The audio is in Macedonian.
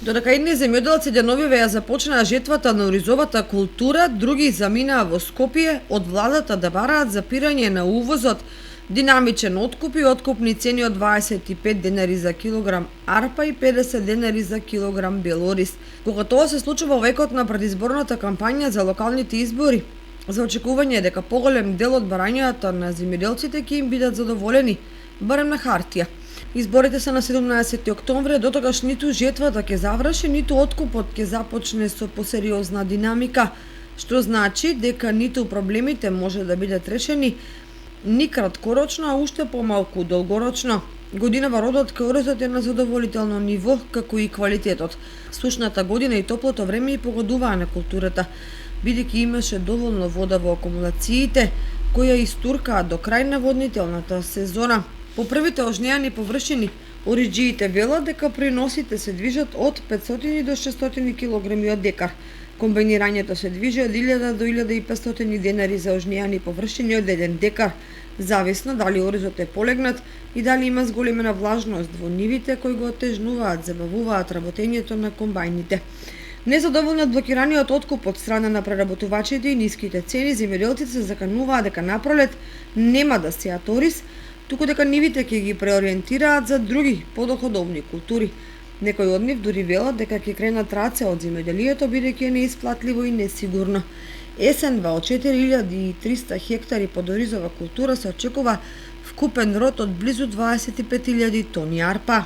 Додека едни земјоделци деновиве ја започнаа жетвата на оризовата култура, други заминаа во Скопје од владата да бараат запирање на увозот, динамичен откуп и откупни цени од 25 денари за килограм арпа и 50 денари за килограм белорис. Кога тоа се случува во векот на предизборната кампања за локалните избори, за очекување дека поголем дел од барањата на земјоделците ќе им бидат задоволени, барем на хартија. Изборите се на 17 октомври, дотогаш ниту жетвата ќе заврши, ниту откупот ќе започне со посериозна динамика, што значи дека ниту проблемите може да бидат решени ни краткорочно, а уште помалку долгорочно. Годинава родот кај оризот е на задоволително ниво, како и квалитетот. Сушната година и топлото време и погодуваа на културата, бидејќи имаше доволно вода во акумулациите, која истуркаа до крај наводнителната сезона. По првите ожнеани површини, ориџиите велат дека приносите се движат од 500 до 600 килограми од декар. Комбинирањето се движи од 1000 до 1500 денари за ожнеани површини од 1 декар, зависно дали оризот е полегнат и дали има зголемена влажност во нивите кои го отежнуваат, забавуваат работењето на комбајните. Незадоволни од блокираниот откуп од страна на преработувачите и ниските цени, земјоделците се закануваа дека напролет нема да сеат ориз, туку дека нивите ќе ги преориентираат за други подоходовни култури. Некои од нив дури велат дека ќе кренат раце од земјоделието бидејќи е неисплатливо и несигурно. Есенва од 4300 хектари под оризова култура се очекува вкупен род од близу 25.000 тони арпа.